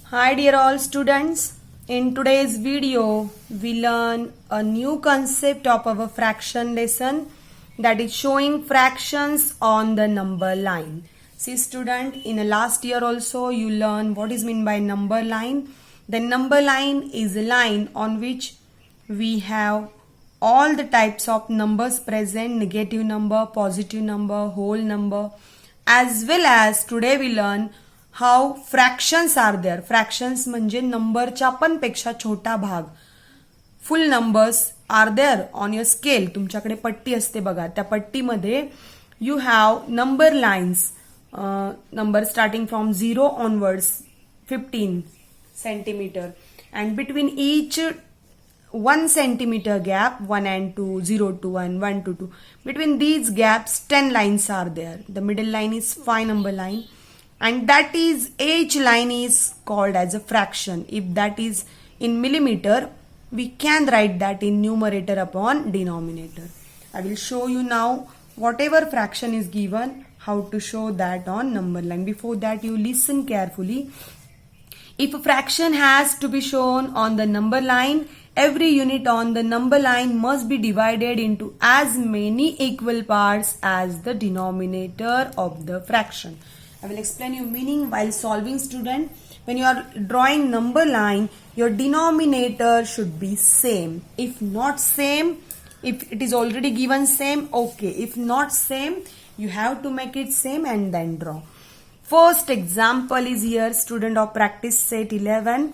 Hi dear all students, in today's video we learn a new concept of our fraction lesson, that is showing fractions on the number line. See student, in the last year also you learn what is meant by number line. The number line is a line on which we have all the types of numbers present, negative number, positive number, whole number, as well as today we learn how fractions are there. Fractions म्हणजे नंबरच्या पण पेक्षा छोटा भाग. Full numbers are there on your scale. तुमच्याकडे पट्टी असते बघा, त्या पट्टीमध्ये you have number lines, number starting from 0 onwards 15 centimeter, and between each 1 centimeter gap, 1 and 2, 0 to 1, 1 to 2. Between these gaps 10 lines are there. The middle line is 5 number line, and that is each line is called as a fraction. If that is in millimeter, we can write that in numerator upon denominator. I will show you now whatever fraction is given, how to show that on number line. Before that, you listen carefully. If a fraction has to be shown on the number line, every unit on the number line must be divided into as many equal parts as the denominator of the fraction. I will explain you meaning while solving, student. When you are drawing number line, your denominator should be same. If not same, if it is already given same, okay. If not same, you have to make it same and then draw. First example is here, student of practice set 11.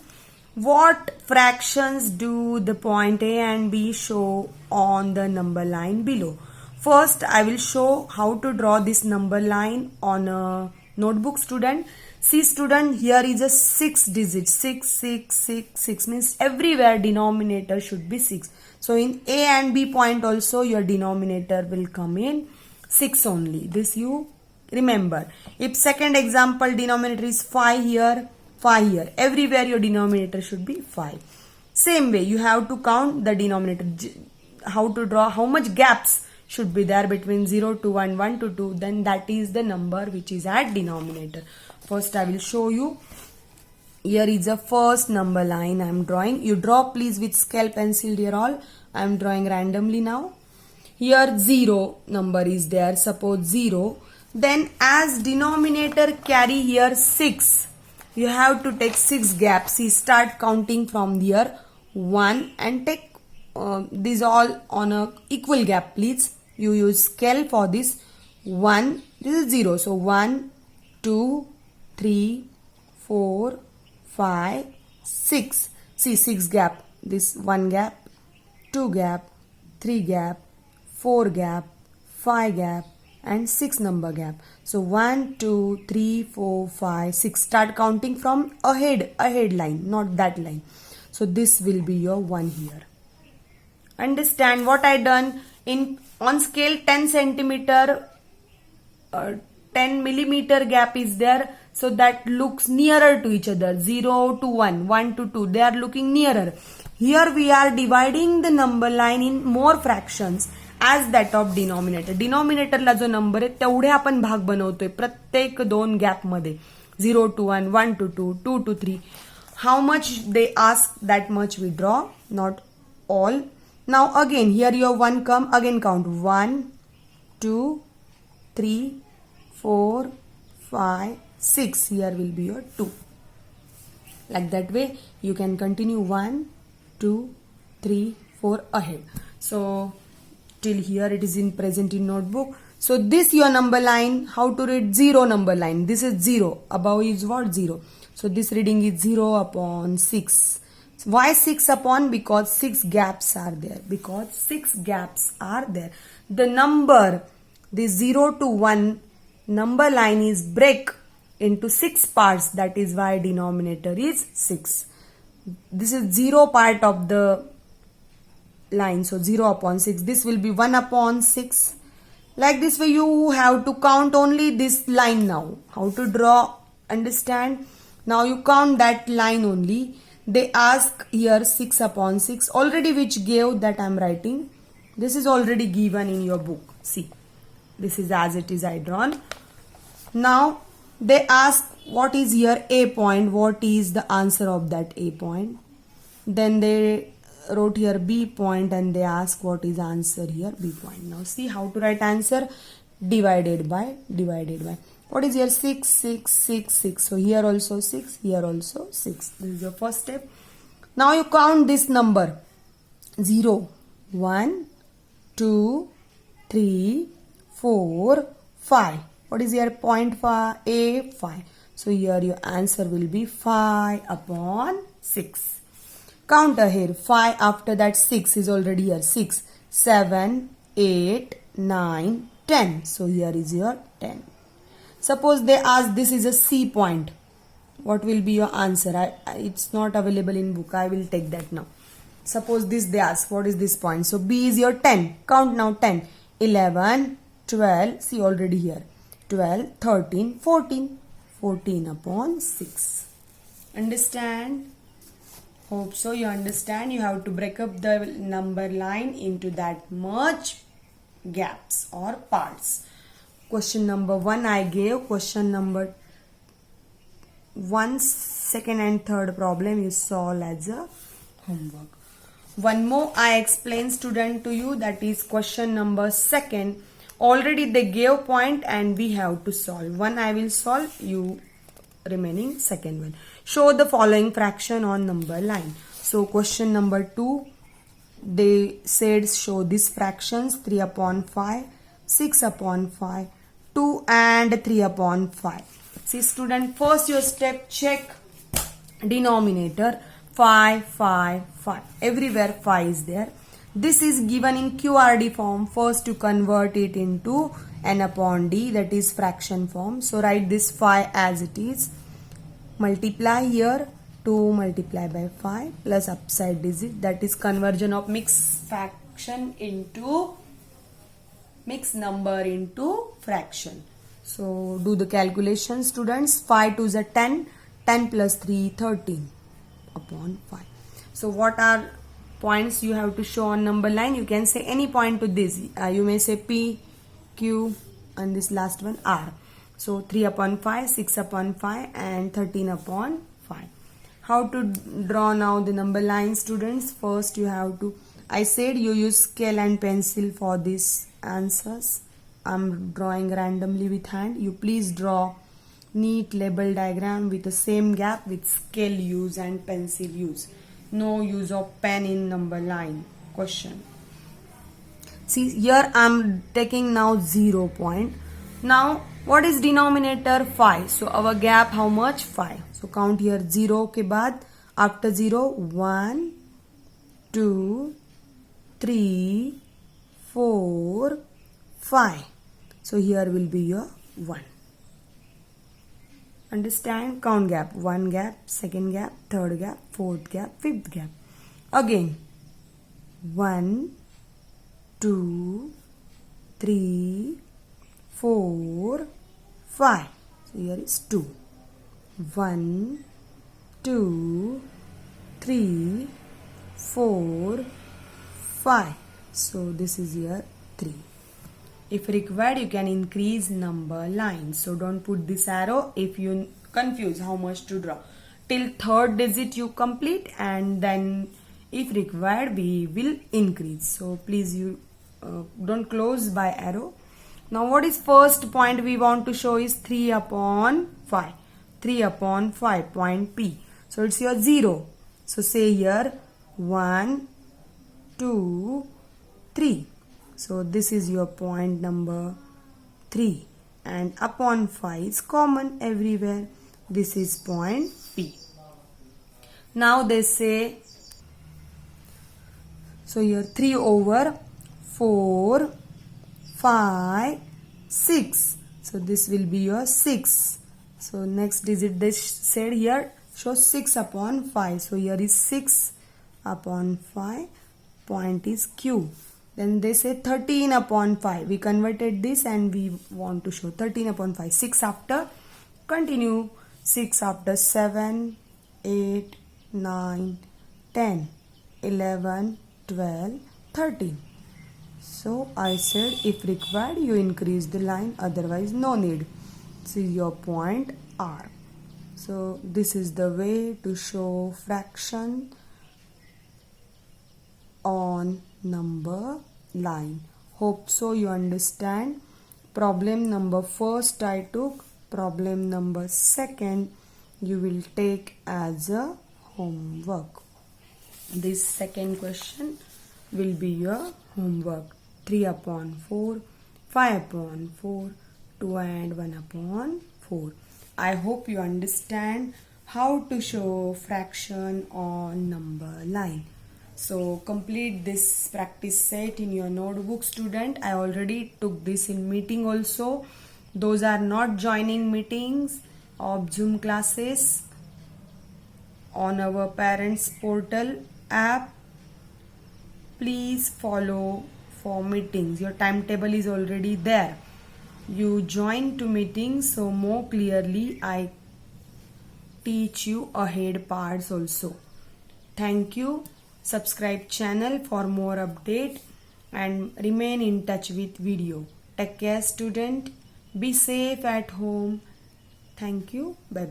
What fractions do the point A and B show on the number line below? First, I will show how to draw this number line on a notebook, student. See student, here is a 6 digit, 6, 6, 6, 6 means everywhere denominator should be 6. So in A and B point also your denominator will come in 6 only. This you remember. If second example denominator is 5 here, 5 here, everywhere your denominator should be 5. Same way you have to count the denominator, how to draw, how much gaps should be there between 0 to 1, 1 to 2, then that is the number which is at denominator. First I will show you. Here is the first number line I am drawing. You draw please with scale pencil dear all. I am drawing randomly now. Here 0 number is there, suppose 0. Then as denominator carry here 6, you have to take 6 gaps. See, start counting from here 1 and take these all on a equal gap please. You use scale for this. 1, this is 0. So 1, 2, 3, 4, 5, 6. See 6 gap. This 1 gap, 2 gap, 3 gap, 4 gap, 5 gap, and 6 number gap. So 1, 2, 3, 4, 5, 6. Start counting from ahead line, not that line. So this will be your 1 here. Understand what I done? On scale 10 centimeter, 10 millimeter gap is there. So that looks nearer to each other. 0 to 1, 1 to 2. They are looking nearer. Here we are dividing the number line in more fractions as that of denominator. Denominatorला जो number आहे तेवढे आपण भाग बनवतोय प्रत्येक 2 gap मध्ये. 0 to 1, 1 to 2, 2 to 3. How much they ask, that much we draw, not all. Now again here your 1 come, again count 1, 2, 3, 4, 5, 6. Here will be your 2. Like that way you can continue 1, 2, 3, 4 ahead. So till here it is in present in notebook. So this your number line, how to read 0 number line. This is 0. Above is what? 0. So this reading is 0 upon 6. Why 6 upon? Because 6 gaps are there. Because 6 gaps are there. The number, the 0 to 1 number line is break into 6 parts. That is why denominator is 6. This is 0 part of the line. So 0 upon 6. This will be 1 upon 6. Like this way you have to count only this line now. How to draw? Understand? Now you count that line only. They ask here 6 upon 6. Already which gave that I am writing. This is already given in your book. See. This is as it is I drawn. Now They ask what is here A point, what is the answer of that A point. Then they wrote here B point and they ask what is answer here B point. Now see how to write answer, divided by. What is here 6, 6, 6, 6. So here also 6, here also 6. This is your first step. Now you count this number 0, 1, 2, 3, 4, 5. What is here point for A? 5. So here your answer will be 5 upon 6. Count ahead. 5 after that 6 is already here. 6, 7, 8, 9, 10. So here is your 10. Suppose they ask this is a C point. What will be your answer? It's not available in book. I will take that now. Suppose this they ask what is this point. So B is your 10. Count now 10, 11, 12. See already here. 12, 13, 14. 14 upon 6. Understand? Hope so you understand. You have to break up the number line into that much gaps or parts. Question number 1 I gave. Question number 1, second and third problem you solve as a homework. One more I explain student to you, that is question number 2. Already they gave point and we have to solve. One I will solve, you remaining second one. Show the following fraction on number line. So question number 2, they said show these fractions 3 upon 5, 6 upon 5, 2 and 3 upon 5. See student, first your step, check denominator 5, 5, 5. Everywhere 5 is there. This is given in QRD form. First to convert it into n upon d, that is fraction form. So write this 5 as it is. Multiply here 2 multiply by 5 plus upside digit, that is conversion of mixed fraction into mixed number into fraction. So do the calculation students. 5 to the 10, 10 plus 3 13 upon 5. So what are points you have to show on number line? You can say any point to this. You may say P, Q and this last one R. So 3 upon 5, 6 upon 5 and 13 upon 5. How to draw now the number line students? First you have to, I said you use scale and pencil for these answers. I'm drawing randomly with hand. You please draw neat label diagram with the same gap with scale use and pencil use. No use of pen in number line question. See here I'm taking now 0 point. Now what is denominator? 5. So our gap how much? 5. So count here 0 के बाद after 0 1, 2, 3, 4, 5. So here will be your 1. Understand? Count gap. 1 gap, second gap, third gap, fourth gap, fifth gap. Again 1, 2, 3, 4, 5. So here is 2. 1, 2, 3, 4, 5. So this is here 3. If required, you can increase number line. So don't put this arrow if you confuse how much to draw. Till third digit you complete, and then if required we will increase. So please you don't close by arrow. Now what is first point we want to show is 3 upon 5. 3 upon 5 point P. So it's your 0. So say here 1, 2, 3. So this is your point number 3, and upon 5 is common everywhere. This is point P. Now they say, so here 3 over 4, 5, 6. So this will be your 6. So next digit they said here show 6 upon 5. So here is 6 upon 5. Point is Q. Then they say 13 upon 5. We converted this and we want to show 13 upon 5. 6 after. Continue. 6 after 7, 8, 9, 10, 11, 12, 13. So I said if required you increase the line, otherwise no need. See your point R. So this is the way to show fraction on number line. Hope so you understand. Problem number first I took. Problem number second you will take as a homework. This second question will be your homework. 3 upon 4, 5 upon 4, 2 and 1 upon 4. I hope you understand how to show fraction on number line. So complete this practice set in your notebook, student. I already took this in meeting also. Those are not joining meetings of Zoom classes on our parents portal app. Please follow for meetings. Your timetable is already there. You join to meetings, so more clearly I teach you ahead parts also. Thank you. Subscribe channel for more update and remain in touch with video. Take care, student. Be safe at home. Thank you. Bye bye.